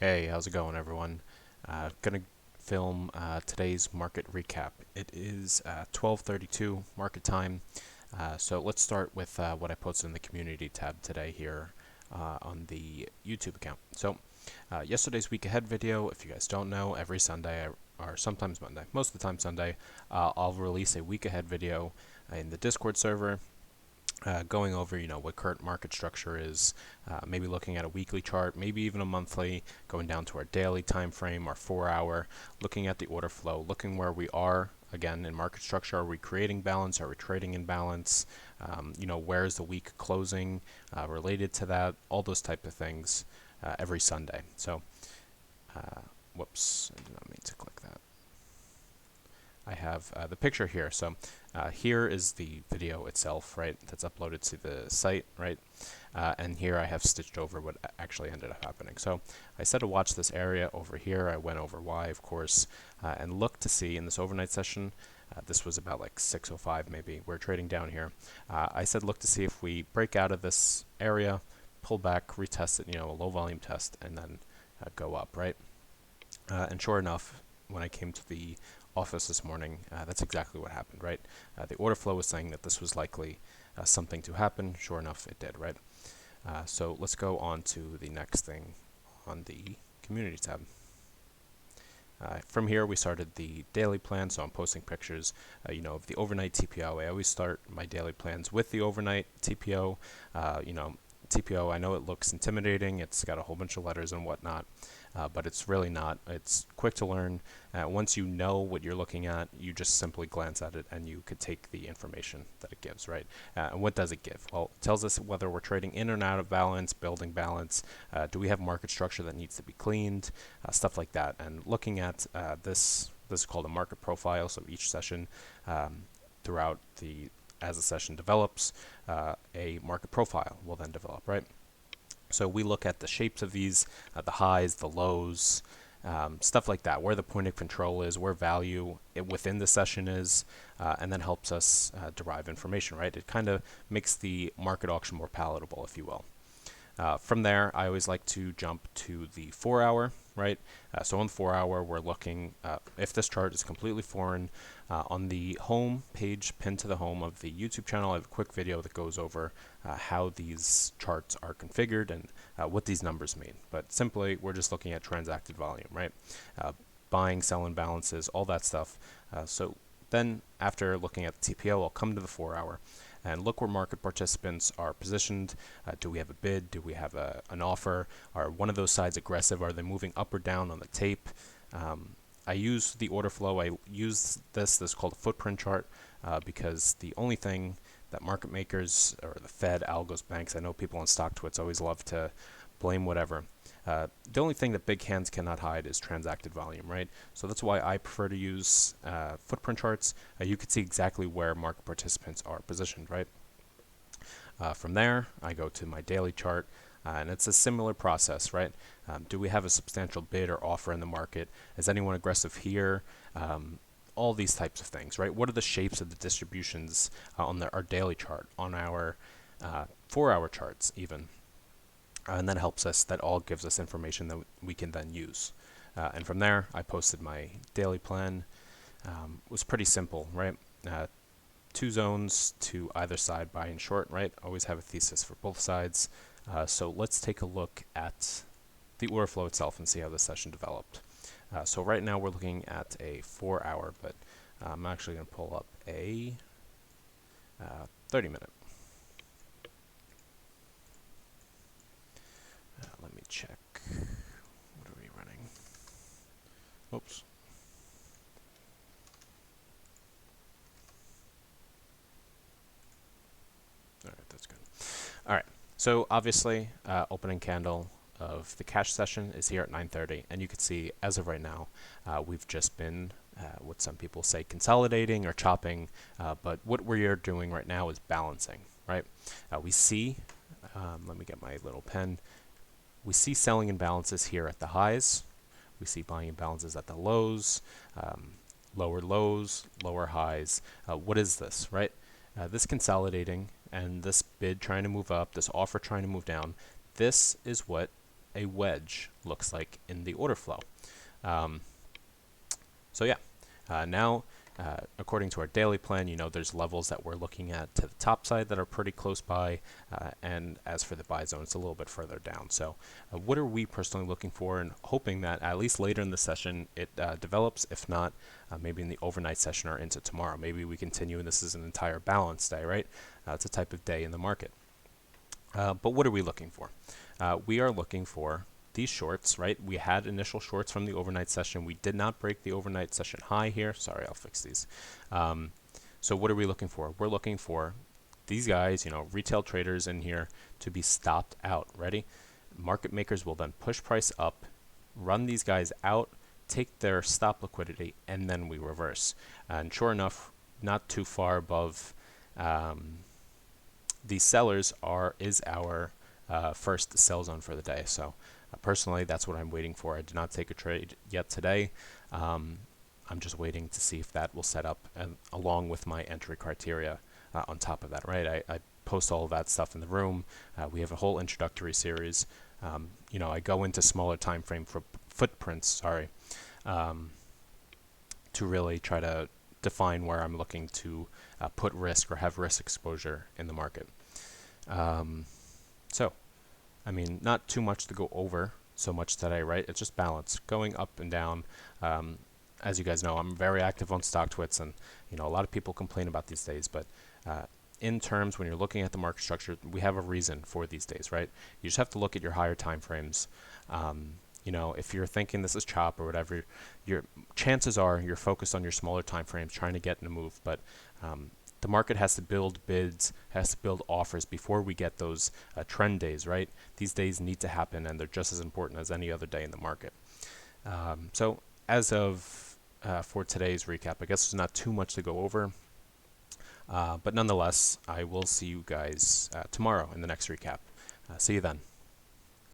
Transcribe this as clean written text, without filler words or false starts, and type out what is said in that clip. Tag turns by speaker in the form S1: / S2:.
S1: Hey, how's it going, everyone? Gonna film today's market recap. It is 12:32 market time. So let's start with what I posted in the community tab today here on the YouTube account. So yesterday's week ahead video, if you guys don't know, every Sunday or sometimes Monday, most of the time Sunday, I'll release a week ahead video in the Discord server. Going over, what current market structure is, maybe looking at a weekly chart, maybe even a monthly, going down to our daily time frame, our 4 hour, looking at the order flow, looking where we are, again, in market structure. Are we creating balance? Are we trading in balance? Where is the week closing related to that? All those type of things every Sunday. So, whoops, I did not mean to click that. I have the picture here. So here is the video itself, right? That's uploaded to the site, right? And here I have stitched over what actually ended up happening. So I said to watch this area over here. I went over why, of course, and looked to see in this overnight session. This was about like 6:05 maybe. We're trading down here. I said look to see if we break out of this area, pull back, retest it, a low volume test, and then go up, right? And sure enough, when I came to the office this morning, that's exactly what happened, right? The order flow was saying that this was likely something to happen. Sure enough, it did, right? So let's go on to the next thing on the community tab. From here, we started the daily plan, so I'm posting pictures, of the overnight TPO. I always start my daily plans with the overnight TPO. TPO, I know it looks intimidating. It's got a whole bunch of letters and whatnot, but it's really not. It's quick to learn. Once you know what you're looking at, you just simply glance at it and you could take the information that it gives, right? And what does it give? Well, it tells us whether we're trading in and out of balance, building balance, do we have market structure that needs to be cleaned, stuff like that. And looking at this is called a market profile, so each session throughout as the session develops, a market profile will then develop, right? So we look at the shapes of these, the highs, the lows, stuff like that, where the point of control is, where value within the session is, and then helps us derive information, right? It kind of makes the market auction more palatable, if you will. From there, I always like to jump to the 4 hour, right? So on the 4 hour, we're looking, if this chart is completely foreign, on the home page pinned to the home of the YouTube channel, I have a quick video that goes over how these charts are configured and what these numbers mean. But simply, we're just looking at transacted volume, right? Buying, selling balances, all that stuff. So then after looking at the TPO, I'll come to the 4 hour and look where market participants are positioned. Do we have a bid? Do we have an offer? Are one of those sides aggressive? Are they moving up or down on the tape? I use the order flow. I use this is called a footprint chart because the only thing that market makers or the Fed, algos, banks, I know people on StockTwits always love to blame whatever. The only thing that big hands cannot hide is transacted volume, right? So that's why I prefer to use footprint charts. You can see exactly where market participants are positioned, right? From there, I go to my daily chart, and it's a similar process, right? Do we have a substantial bid or offer in the market? Is anyone aggressive here? All these types of things, right? What are the shapes of the distributions on our daily chart, on our 4 hour charts even? And that helps us, that all gives us information that we can then use. And from there, I posted my daily plan. It was pretty simple, right? 2 zones to either side, buy and short, right? Always have a thesis for both sides. So let's take a look at the order flow itself and see how the session developed. So right now we're looking at a 4 hour, but I'm actually going to pull up a 30-minute. Let me check. What are we running? Oops. All right, that's good. All right. So obviously, opening candle of the cash session is here at 9:30, and you can see as of right now, we've just been what some people say consolidating or chopping, but what we're doing right now is balancing, right? We see, let me get my little pen. We see selling imbalances here at the highs. We see buying imbalances at the lows, lower lows, lower highs. What is this, right? This consolidating and this bid trying to move up, this offer trying to move down, this is what a wedge looks like in the order flow. Um, so yeah, now according to our daily plan, there's levels that we're looking at to the top side that are pretty close by, and as for the buy zone, it's a little bit further down. So what are we personally looking for, and hoping that at least later in the session it develops. If not, maybe in the overnight session or into tomorrow. Maybe we continue and this is an entire balance day, right? It's a type of day in the market. But what are we looking for? We are looking for these shorts, right? We had initial shorts from the overnight session. We did not break the overnight session high here. Sorry, I'll fix these. So what are we looking for? We're looking for these guys, retail traders in here, to be stopped out. Ready? Market makers will then push price up, run these guys out, take their stop liquidity, and then we reverse. And sure enough, not too far above these sellers is our first sell zone for the day. So personally, that's what I'm waiting for. I did not take a trade yet today. I'm just waiting to see if that will set up, and along with my entry criteria on top of that, right? I post all of that stuff in the room. We have a whole introductory series. I go into smaller time frame for footprints, to really try to define where I'm looking to put risk or have risk exposure in the market. So, not too much to go over so much today, right? It's just balance, going up and down. As you guys know, I'm very active on StockTwits, and a lot of people complain about these days, but in terms, when you're looking at the market structure, we have a reason for these days, right? You just have to look at your higher time frames. If you're thinking this is chop or whatever, your chances are you're focused on your smaller time frames, trying to get in a move. But the market has to build bids, has to build offers before we get those trend days, right? These days need to happen, and they're just as important as any other day in the market. So as of for today's recap, I guess there's not too much to go over. But nonetheless, I will see you guys tomorrow in the next recap. See you then.